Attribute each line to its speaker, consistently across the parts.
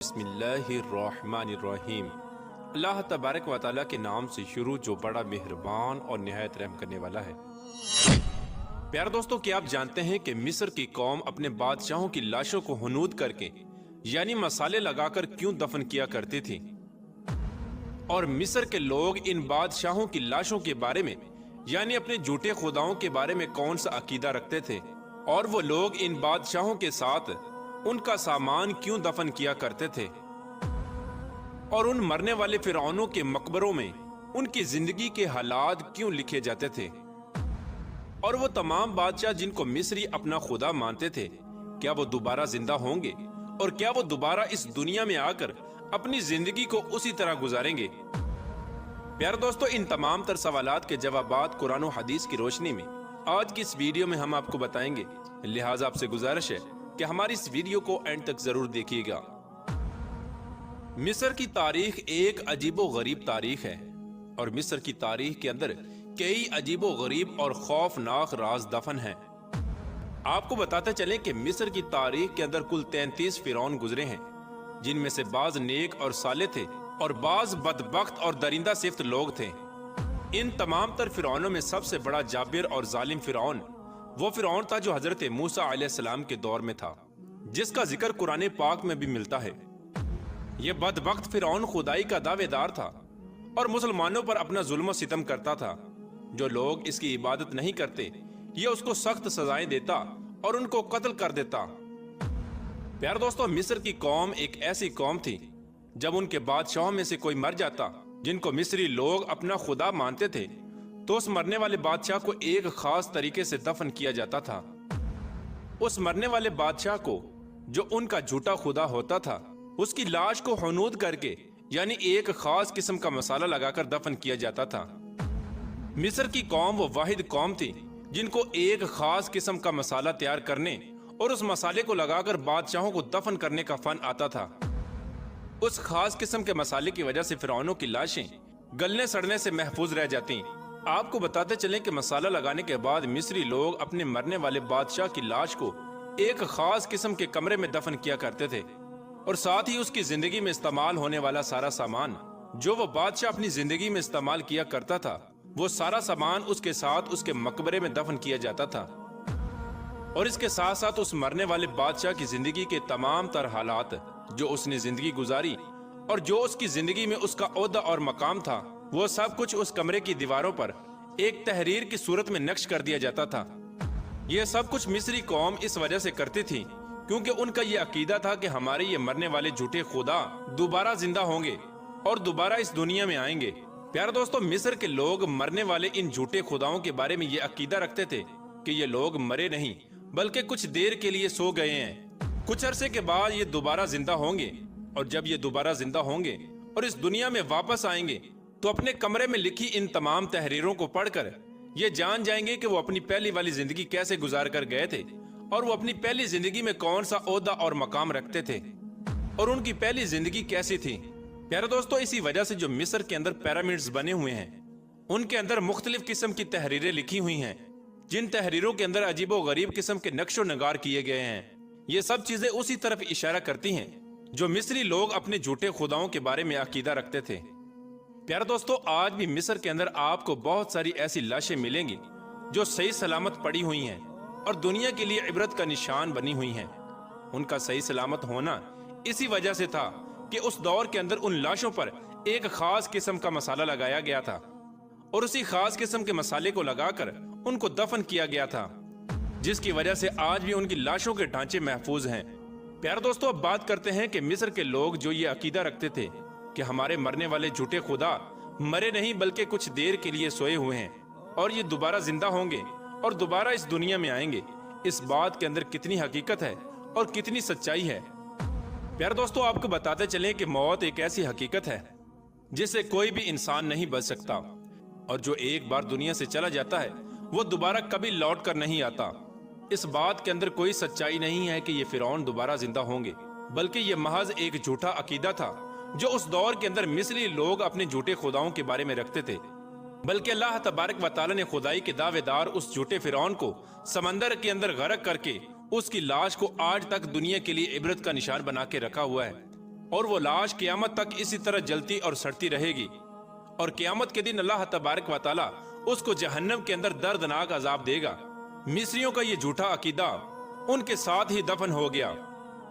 Speaker 1: بسم اللہ الرحمن الرحیم۔ اللہ تبارک و تعالیٰ کے نام سے شروع جو بڑا مہربان اور نہایت رحم کرنے والا ہے۔ پیارے دوستو، کیا آپ جانتے ہیں کہ مصر کی قوم اپنے بادشاہوں کی لاشوں کو ہنود کر کے یعنی مسالے لگا کر کیوں دفن کیا کرتی تھی؟ اور مصر کے لوگ ان بادشاہوں کی لاشوں کے بارے میں یعنی اپنے جھوٹے خداؤں کے بارے میں کون سا عقیدہ رکھتے تھے؟ اور وہ لوگ ان بادشاہوں کے ساتھ ان کا سامان کیوں دفن کیا کرتے تھے؟ اور ان مرنے والے فرعونوں کے مقبروں میں ان کی زندگی کے حالات کیوں لکھے جاتے تھے؟ اور وہ تمام بادشاہ جن کو مصری اپنا خدا مانتے تھے، کیا وہ دوبارہ زندہ ہوں گے؟ اور کیا وہ دوبارہ اس دنیا میں آ کر اپنی زندگی کو اسی طرح گزاریں گے؟ پیارے دوستو، ان تمام تر سوالات کے جوابات قرآن و حدیث کی روشنی میں آج کی اس ویڈیو میں ہم آپ کو بتائیں گے، لہٰذا آپ سے گزارش ہے کہ ہماری اس ویڈیو کو اینڈ تک ضرور دیکھیے گا۔ مصر کی تاریخ ایک عجیب و غریب تاریخ ہے، اور مصر کی تاریخ کے اندر کئی عجیب و غریب اور خوفناک راز دفن ہیں۔ آپ کو بتاتے چلیں کہ مصر کی تاریخ کے اندر کل 33 فرعون گزرے ہیں، جن میں سے بعض نیک اور صالح تھے اور بعض بدبخت اور درندہ صفت لوگ تھے۔ ان تمام تر فرعونوں میں سب سے بڑا جابر اور ظالم فرعون وہ فرعون تھا جو حضرت موسیٰ علیہ السلام کے دور میں تھا، جس کا ذکر قرآن پاک میں بھی ملتا ہے۔ یہ بدبخت فرعون خدائی کا دعوے دار تھا اور مسلمانوں پر اپنا ظلم و ستم کرتا تھا۔ جو لوگ اس کی عبادت نہیں کرتے، یہ اس کو سخت سزائیں دیتا اور ان کو قتل کر دیتا۔ پیارے دوستو، مصر کی قوم ایک ایسی قوم تھی جب ان کے بادشاہوں میں سے کوئی مر جاتا جن کو مصری لوگ اپنا خدا مانتے تھے، تو اس مرنے والے بادشاہ کو ایک خاص طریقے سے دفن کیا جاتا تھا۔ اس مرنے والے بادشاہ کو جو ان کا جھوٹا خدا ہوتا تھا، اس کی لاش کو ہنود کر کے یعنی ایک خاص قسم کا مسالہ لگا کر دفن کیا جاتا تھا۔ مصر کی قوم وہ واحد قوم تھی جن کو ایک خاص قسم کا مسالہ تیار کرنے اور اس مسالے کو لگا کر بادشاہوں کو دفن کرنے کا فن آتا تھا۔ اس خاص قسم کے مسالے کی وجہ سے فرعونوں کی لاشیں گلنے سڑنے سے محفوظ رہ جاتی۔ آپ کو بتاتے چلیں کہ مسالہ لگانے کے بعد مصری لوگ اپنے مرنے والے بادشاہ کی لاش کو ایک خاص قسم کے کمرے میں دفن کیا کرتے تھے، اور ساتھ ہی اس کی زندگی میں استعمال ہونے والا سارا سامان جو وہ بادشاہ اپنی زندگی میں استعمال کیا کرتا تھا، وہ سارا سامان اس کے ساتھ اس کے مقبرے میں دفن کیا جاتا تھا۔ اور اس کے ساتھ ساتھ اس مرنے والے بادشاہ کی زندگی کے تمام تر حالات جو اس نے زندگی گزاری اور جو اس کی زندگی میں اس کا عہدہ اور مقام تھا، وہ سب کچھ اس کمرے کی دیواروں پر ایک تحریر کی صورت میں نقش کر دیا جاتا تھا۔ یہ سب کچھ مصری قوم اس وجہ سے کرتی تھی کیونکہ ان کا یہ عقیدہ تھا کہ ہمارے یہ مرنے والے جھوٹے خدا دوبارہ زندہ ہوں گے اور دوبارہ اس دنیا میں آئیں گے۔ پیارے دوستو، مصر کے لوگ مرنے والے ان جھوٹے خداؤں کے بارے میں یہ عقیدہ رکھتے تھے کہ یہ لوگ مرے نہیں بلکہ کچھ دیر کے لیے سو گئے ہیں، کچھ عرصے کے بعد یہ دوبارہ زندہ ہوں گے، اور جب یہ دوبارہ زندہ ہوں گے اور اس دنیا میں واپس آئیں گے تو اپنے کمرے میں لکھی ان تمام تحریروں کو پڑھ کر یہ جان جائیں گے کہ وہ اپنی پہلی والی زندگی کیسے گزار کر گئے تھے، اور وہ اپنی پہلی زندگی میں کون سا عہدہ اور مقام رکھتے تھے، اور ان کی پہلی زندگی کیسی تھی۔ پیارے دوستو، اسی وجہ سے جو مصر کے اندر پیرامڈز بنے ہوئے ہیں، ان کے اندر مختلف قسم کی تحریریں لکھی ہوئی ہیں، جن تحریروں کے اندر عجیب و غریب قسم کے نقش و نگار کیے گئے ہیں۔ یہ سب چیزیں اسی طرف اشارہ کرتی ہیں جو مصری لوگ اپنے جھوٹے خداؤں کے بارے میں عقیدہ رکھتے تھے۔ پیارے دوستو، آج بھی مصر کے اندر آپ کو بہت ساری ایسی لاشیں ملیں گی جو صحیح سلامت پڑی ہوئی ہیں اور دنیا کے لیے عبرت کا نشان بنی ہوئی ہیں۔ ان کا صحیح سلامت ہونا اسی وجہ سے تھا کہ اس دور کے اندر ان لاشوں پر ایک خاص قسم کا مسالہ لگایا گیا تھا، اور اسی خاص قسم کے مسالے کو لگا کر ان کو دفن کیا گیا تھا، جس کی وجہ سے آج بھی ان کی لاشوں کے ڈھانچے محفوظ ہیں۔ پیارے دوستو، اب بات کرتے ہیں کہ مصر کے لوگ جو یہ عقیدہ رکھتے تھے کہ ہمارے مرنے والے جھوٹے خدا مرے نہیں بلکہ کچھ دیر کے لیے سوئے ہوئے ہیں اور یہ دوبارہ زندہ ہوں گے اور دوبارہ اس دنیا میں آئیں گے، اس بات کے اندر کتنی حقیقت ہے اور کتنی سچائی ہے۔ پیارے دوستو، آپ کو بتاتے چلیں کہ موت ایک ایسی حقیقت ہے جس سے کوئی بھی انسان نہیں بچ سکتا، اور جو ایک بار دنیا سے چلا جاتا ہے وہ دوبارہ کبھی لوٹ کر نہیں آتا۔ اس بات کے اندر کوئی سچائی نہیں ہے کہ یہ فرعون دوبارہ زندہ ہوں گے، بلکہ یہ محض ایک جھوٹا عقیدہ تھا جو اس دور کے اندر مصری لوگ اپنے جھوٹے خداؤں کے بارے میں رکھتے تھے۔ بلکہ اللہ تبارک و تعالی نے خدائی کے دعوے دار اس جھوٹے فرعون کو سمندر کے اندر غرق کر کے اس کی لاش کو آج تک دنیا کے لیے عبرت کا نشان بنا کے رکھا ہوا ہے۔ اور وہ لاش قیامت تک اسی طرح جلتی اور سڑتی رہے گی، اور قیامت کے دن اللہ تبارک و تعالی اس کو جہنم کے اندر دردناک عذاب دے گا۔ مصریوں کا یہ جھوٹا عقیدہ ان کے ساتھ ہی دفن ہو گیا۔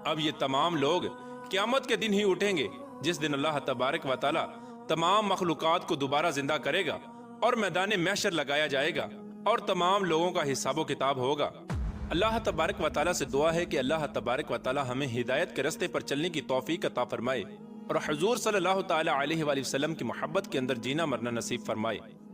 Speaker 1: اب یہ تمام لوگ قیامت کے دن ہی اٹھیں گے، جس دن اللہ تبارک و تعالی تمام مخلوقات کو دوبارہ زندہ کرے گا اور میدان محشر لگایا جائے گا اور تمام لوگوں کا حساب و کتاب ہوگا۔ اللہ تبارک و تعالی سے دعا ہے کہ اللہ تبارک و تعالی ہمیں ہدایت کے رستے پر چلنے کی توفیق عطا فرمائے اور حضور صلی اللہ تعالی علیہ وآلہ وسلم کی محبت کے اندر جینا مرنا نصیب فرمائے۔